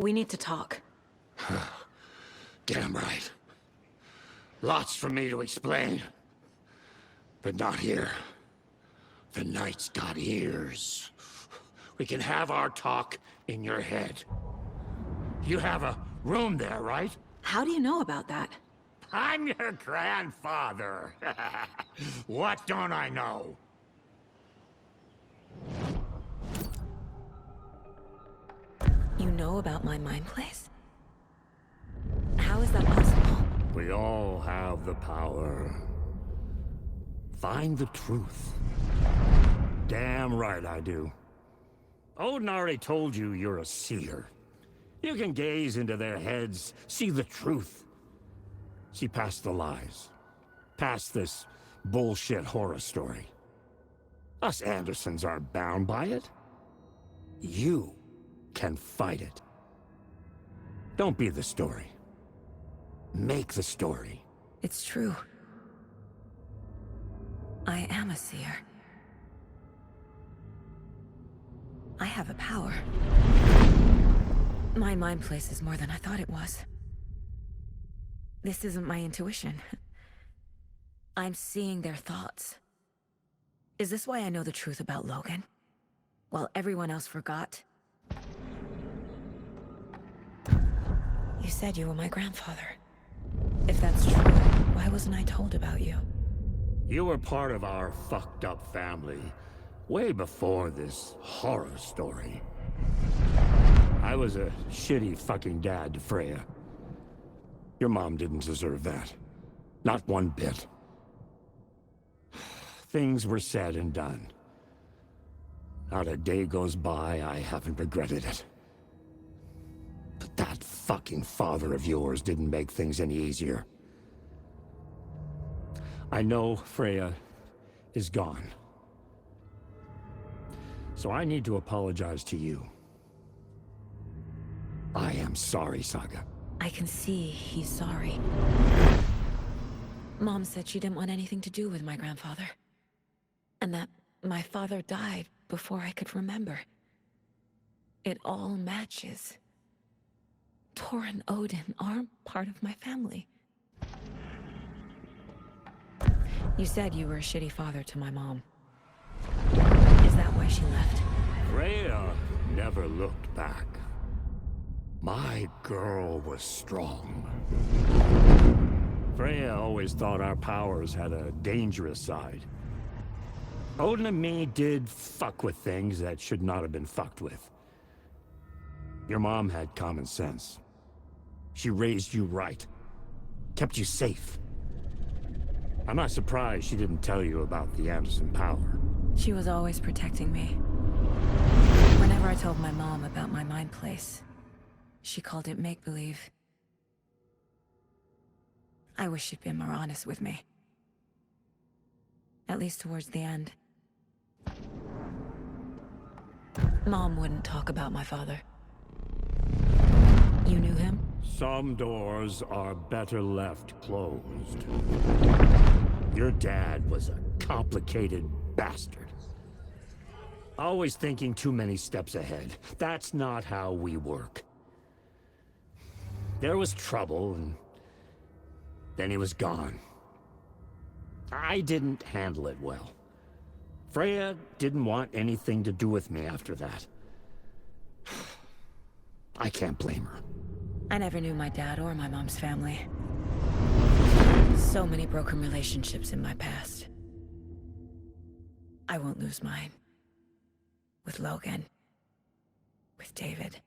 We need to talk. Damn right. Lots for me to explain. But not here. The night's got ears. We can have our talk in your head. You have a room there, right? How do you know about that? I'm your grandfather. What don't I know? You know about my mind place? How is that possible? We all have the power. Find the truth. Damn right I do. Odin already told you you're a seer. You can gaze into their heads, see the truth. See past the lies. Past this bullshit horror story. Us Andersons aren't bound by it. You can fight it. Don't be the story. Make the story. It's true. I am a seer. I have a power. My mind place is more than I thought it was. This isn't my intuition. I'm seeing their thoughts. Is this why I know the truth about Logan? While everyone else forgot? You said you were my grandfather. If that's true, why wasn't I told about you? You were part of our fucked up family, way before this horror story. I was a shitty fucking dad to Freya. Your mom didn't deserve that. Not one bit. Things were said and done. Not a day goes by I haven't regretted it. But that fucking father of yours didn't make things any easier. I know Freya is gone. So I need to apologize to you. I am sorry, Saga. I can see he's sorry. Mom said she didn't want anything to do with my grandfather. And that my father died before I could remember. It all matches. Tor and Odin aren't part of my family. You said you were a shitty father to my mom. Is that why she left? Freya never looked back. My girl was strong. Freya always thought our powers had a dangerous side. Odin and me did fuck with things that should not have been fucked with. Your mom had common sense. She raised you right. Kept you safe. I'm not surprised she didn't tell you about the Anderson power. She was always protecting me. Whenever I told my mom about my mind place, she called it make-believe. I wish she'd been more honest with me. At least towards the end. Mom wouldn't talk about my father. You knew him? Some doors are better left closed. Your dad was a complicated bastard. Always thinking too many steps ahead. That's not how we work. There was trouble, and then he was gone. I didn't handle it well. Freya didn't want anything to do with me after that. I can't blame her. I never knew my dad or my mom's family. So many broken relationships in my past. I won't lose mine. With Logan. With David.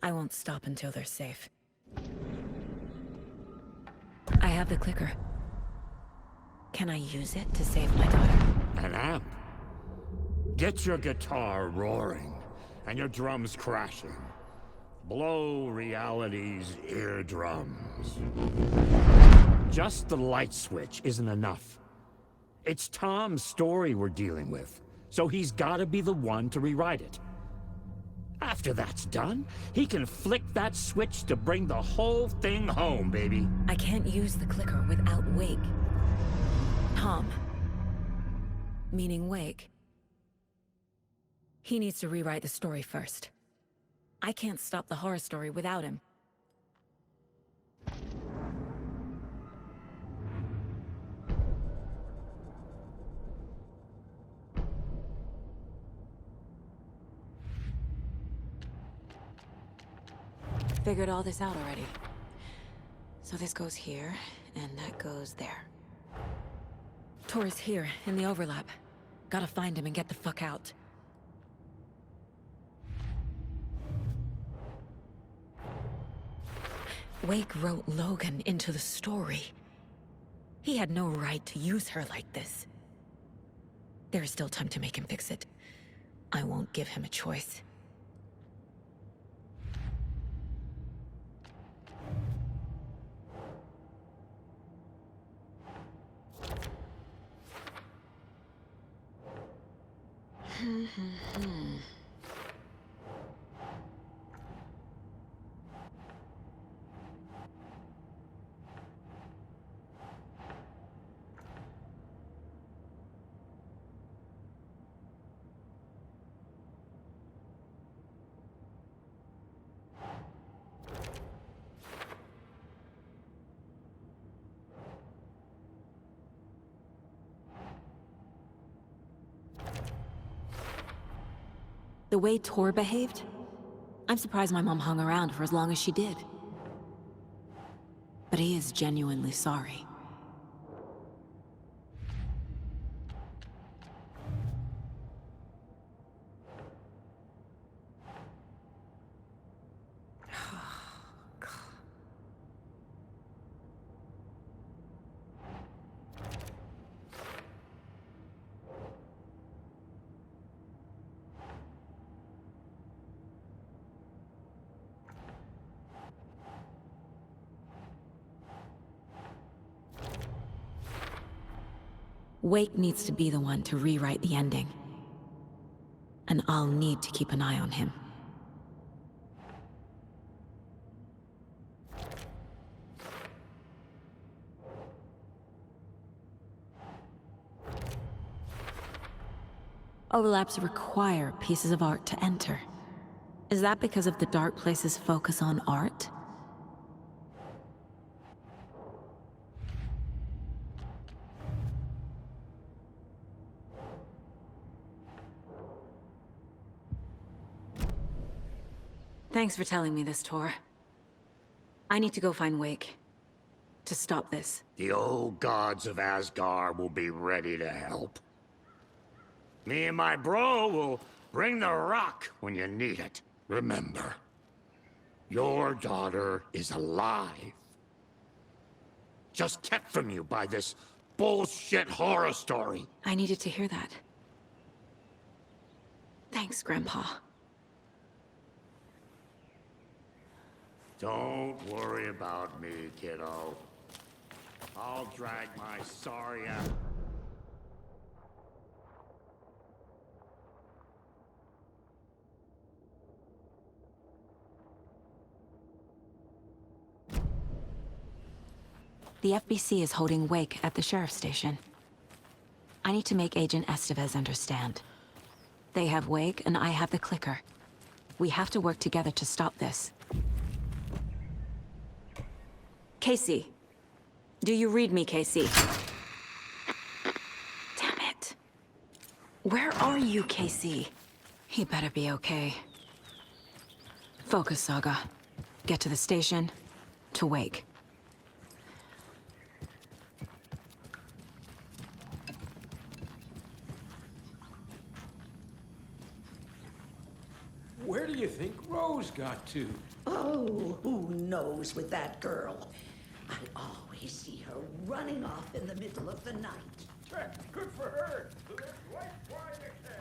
I won't stop until they're safe. I have the clicker. Can I use it to save my daughter? An amp? Get your guitar roaring, and your drums crashing. Blow reality's eardrums. Just the light switch isn't enough. It's Tom's story we're dealing with, so he's gotta be the one to rewrite it. After that's done, he can flick that switch to bring the whole thing home, baby. I can't use the clicker without Wake. Tom. Meaning Wake. He needs to rewrite the story first. I can't stop the horror story without him. Figured all this out already. So this goes here, and that goes there. Tor's here, in the overlap. Gotta find him and get the fuck out. Wake wrote Logan into the story. He had no right to use her like this. There is still time to make him fix it. I won't give him a choice. The way Tor behaved? I'm surprised my mom hung around for as long as she did. But he is genuinely sorry. Wake needs to be the one to rewrite the ending. And I'll need to keep an eye on him. Overlaps require pieces of art to enter. Is that because of the Dark Place's focus on art? Thanks for telling me this, Tor. I need to go find Wake. To stop this. The old gods of Asgard will be ready to help. Me and my bro will bring the rock when you need it. Remember, your daughter is alive. Just kept from you by this bullshit horror story. I needed to hear that. Thanks, Grandpa. Don't worry about me, kiddo. I'll drag my sorry ass. The FBC is holding Wake at the sheriff's station. I need to make Agent Estevez understand. They have Wake and I have the clicker. We have to work together to stop this. Casey. Do you read me, Casey? Damn it. Where are you, Casey? He better be okay. Focus, Saga. Get to the station. To Wake. Where do you think Rose got to? Oh, who knows with that girl? I always see her running off in the middle of the night. Good for her. Live life while you can.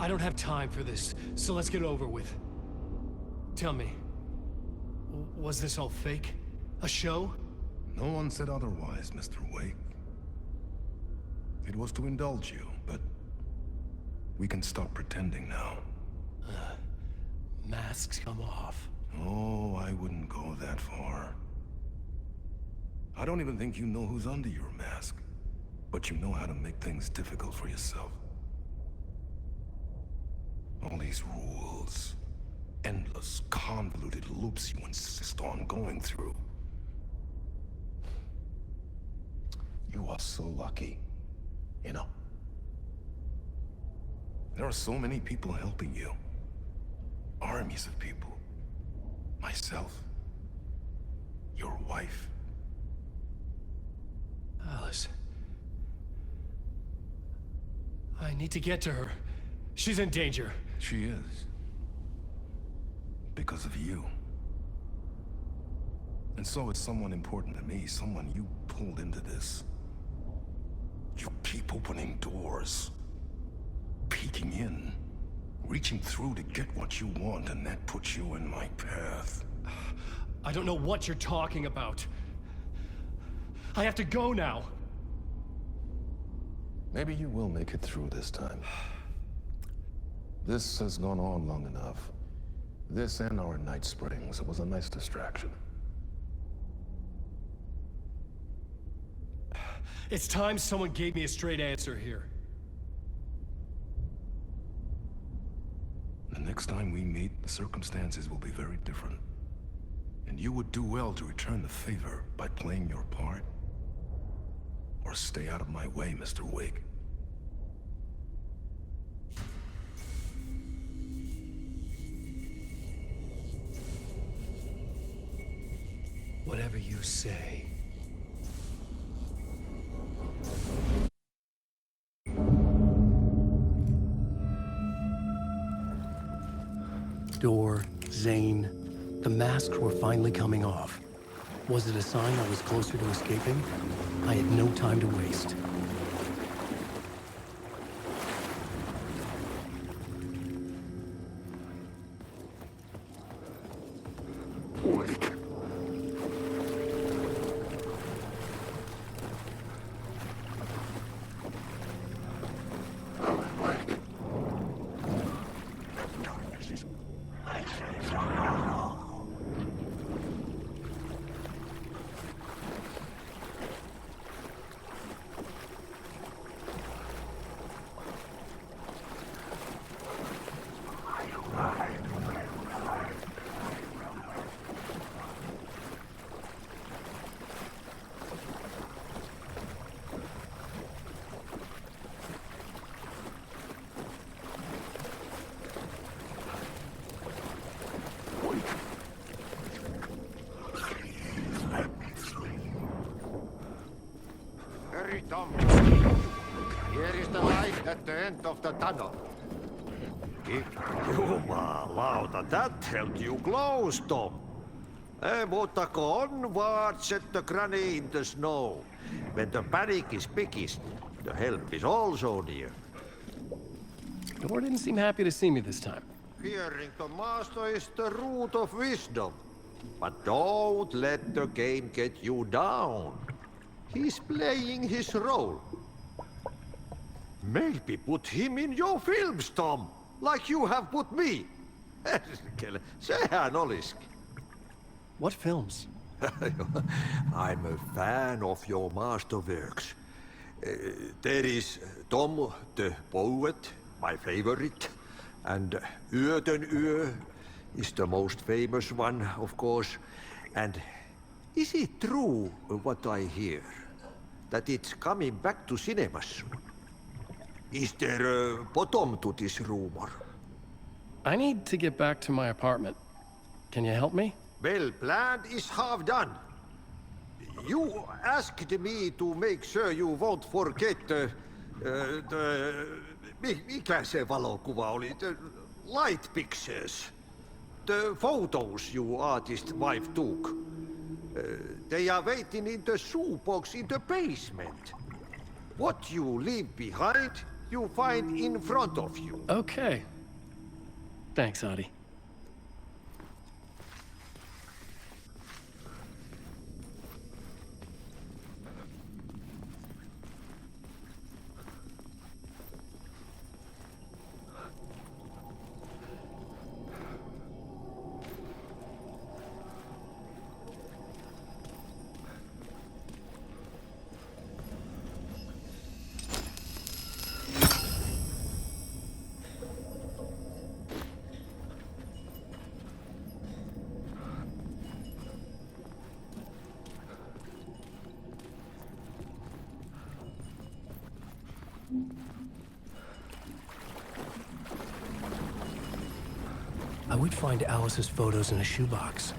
I don't have time for this, so let's get it over with. Tell me, was this all fake? A show? No one said otherwise, Mr. Wake. It was to indulge you, but we can stop pretending now. Masks come off. Oh, I wouldn't go that far. I don't even think you know who's under your mask, but you know how to make things difficult for yourself. All these rules, endless, convoluted loops you insist on going through. You are so lucky, you know. There are so many people helping you. Armies of people. Myself. Your wife. Alice. I need to get to her. She's in danger. She is. Because of you. And so it's someone important to me, someone you pulled into this. You keep opening doors. Peeking in. Reaching through to get what you want, and that puts you in my path. I don't know what you're talking about. I have to go now. Maybe you will make it through this time. This has gone on long enough. This and our Night Springs. It was a nice distraction. It's time someone gave me a straight answer here. The next time we meet, the circumstances will be very different. And you would do well to return the favor by playing your part. Or stay out of my way, Mr. Wake. Whatever you say. Door, Zane, the masks were finally coming off. Was it a sign I was closer to escaping? I had no time to waste. Very dumb. Here is the light at the end of the tunnel. Jumalauta, that held you close, Tom. Mutta onward, set the granny in the snow. When the panic is biggest, the help is also near. Door didn't seem happy to see me this time. Fearing the master is the root of wisdom. But don't let the game get you down. He's playing his role. Maybe put him in your films, Tom, like you have put me. Sehän olisikin. What films? I'm a fan of your masterworks. There is Tom the Poet, my favorite, and Yöten Yö is the most famous one, of course. And is it true what I hear, that it's coming back to cinemas? Is there a bottom to this rumor? I need to get back to my apartment. Can you help me? Well, plan is half done. You asked me to make sure you won't forget mikä se valokuva oli? The light pictures. The photos your artist wife took. They are waiting in the shoebox in the basement. What you leave behind, you find in front of you. Okay. Thanks, Adi. I would find Alice's photos in a shoebox.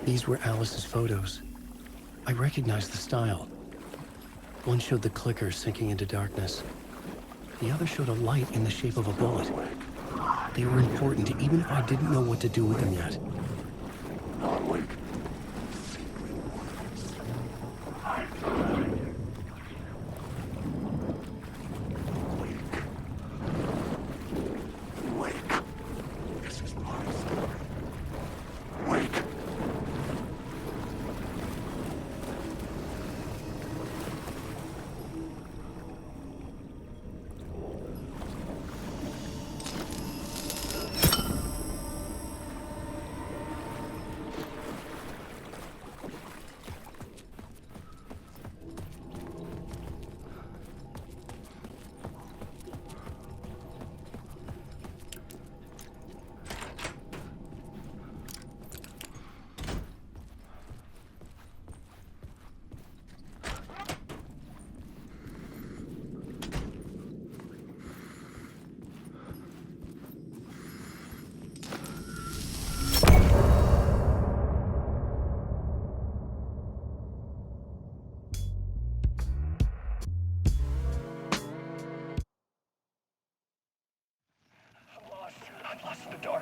These were Alice's photos. I recognized the style. One showed the clicker sinking into darkness. The other showed a light in the shape of a bullet. They were important, even if I didn't know what to do with them yet.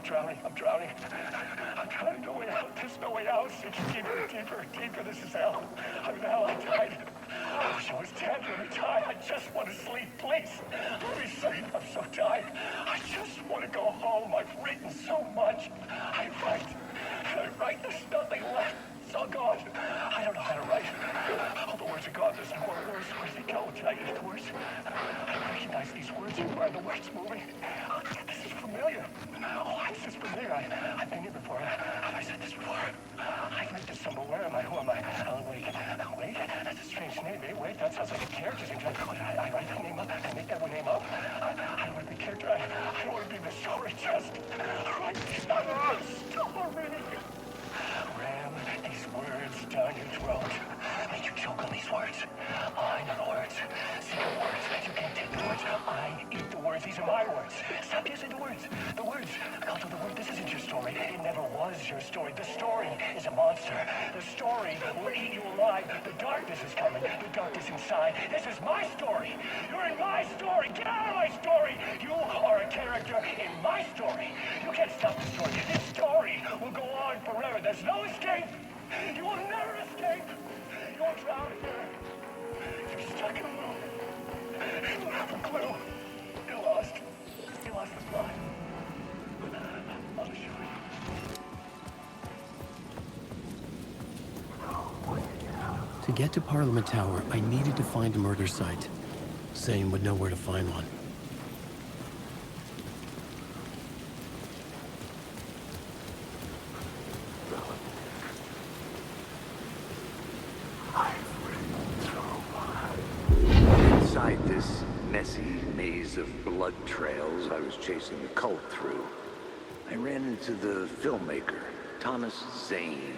drowning. I'm drowning. I'm trying to go way out. There's no way out. It's deeper, deeper, deeper. This is hell. I'm in hell. I died. I wish I was dead. Let me die. I just want to sleep, please. Let me sleep. I'm so tired. I just want to go home. I've written so much. I write. There's nothing left. It's all gone. I don't know how to write. All the words are gone. There's more words. Where did they go? Did I get the words? I recognize these words. Where are the words moving? Oh, this is familiar. Oh, this is familiar. I've been here before. Have I said this before? I've lived this somewhere. Where am I? Who am I? Alan Wake. Alan Wake? That's a strange name. Eh? Wake? That sounds like a character's name. I write that name up. I make that name up. I don't want to be a character. I don't want to be the story. Just write the story. Ram these words down your throat. Make you choke on these words. I know the words. See the words. You can't take the words. I eat the words. These are my words. Stop using the words. The words. I'll do the word. This isn't your story. story. It never was your story. The story is a monster. The story will eat you alive. The darkness is coming. The darkness inside. This is my story. You're in my story. Get out of my story. You are a character in my story. You can't stop the story. This story will go on forever. There's no escape. You will never escape. You'll drown here. You're stuck in a room. You have a clue. You lost the plot. I'll show you. To get to Parliament Tower, I needed to find a murder site. Zane would know where to find one. Inside this messy maze of blood trails I was chasing the cult through, I ran into the filmmaker, Thomas Zane,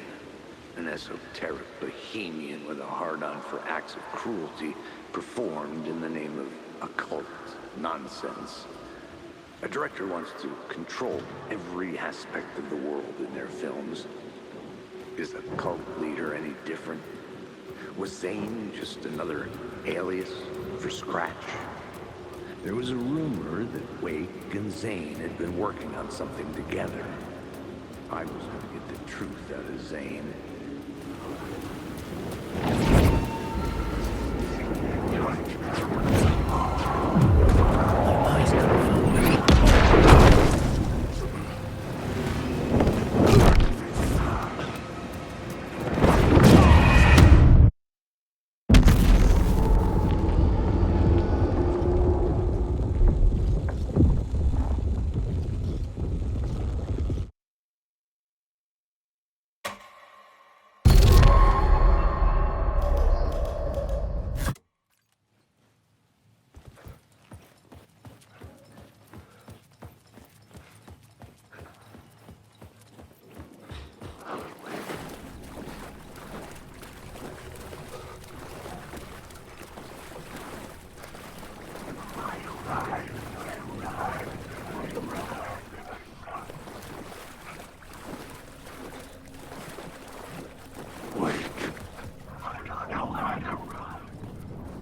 an esoteric bohemian with a hard-on for acts of cruelty performed in the name of occult nonsense. A director wants to control every aspect of the world in their films. Is a cult leader any different? Was Zane just another alias for Scratch? There was a rumor that Wake and Zane had been working on something together. I was going to get the truth out of Zane.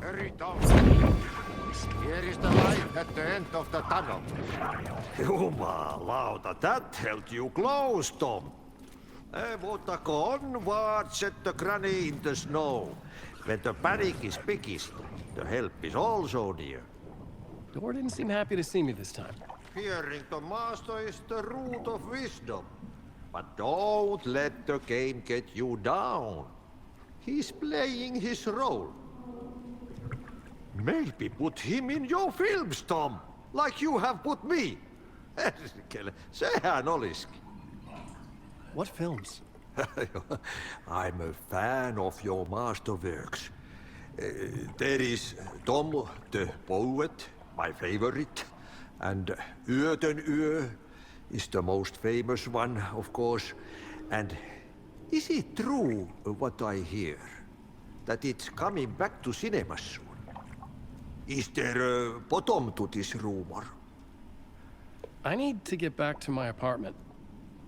Hurry, Tom. Here is the light at the end of the tunnel. Jumalauta, that held you close, Tom. Mutta onward, set the granny in the snow. When the panic is biggest, the help is also near. Door didn't seem happy to see me this time. Fearing the master is the root of wisdom. But don't let the game get you down. He's playing his role. Maybe put him in your films, Tom, like you have put me. Sehän olisikin. What films? I'm a fan of your masterworks. There is Tom the Poet, my favorite, and Yötön Yö is the most famous one, of course. And is it true what I hear, that it's coming back to cinemas soon? Is there a bottom to this rumor? I need to get back to my apartment.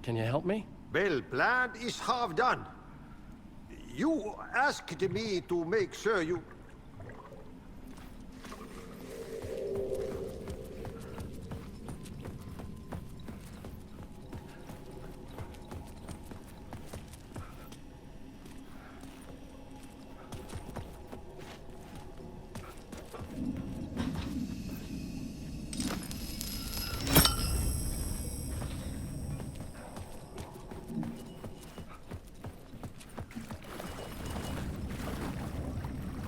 Can you help me? Well, plan is half done. You asked me to make sure you...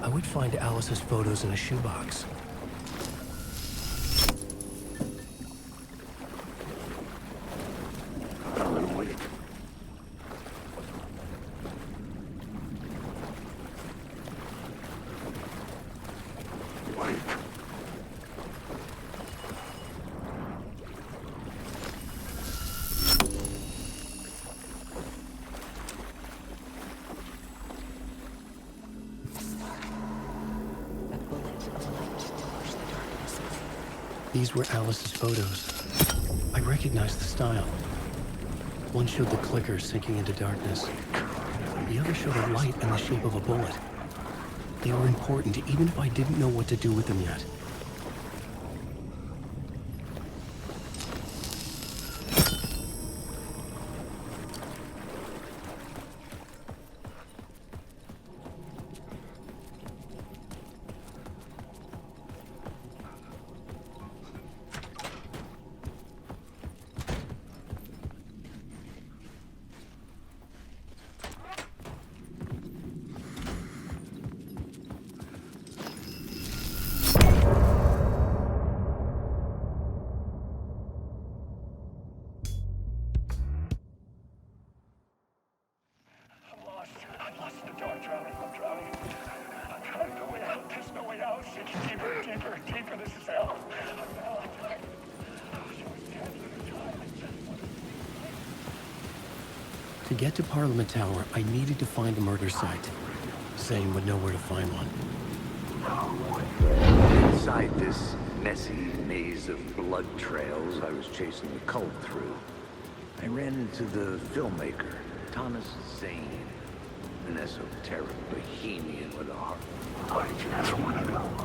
I would find Alice's photos in a shoebox. These were Alice's photos. I recognized the style. One showed the clicker sinking into darkness. The other showed a light in the shape of a bullet. They were important, even if I didn't know what to do with them yet. I'm lost in the dark, drowning. I'm drowning. I'm drowning. No way out. There's no way out. It's deeper, deeper, deeper. This is hell. I'm hell. I'm dying. Oh, she was dead every time. I just want to... To get to Parliament Tower, I needed to find a murder site. Zane would know where to find one. Inside this messy maze of blood trails I was chasing the cult through, I ran into the filmmaker, Thomas Zane. An esoteric bohemian with a heart. I just want to know.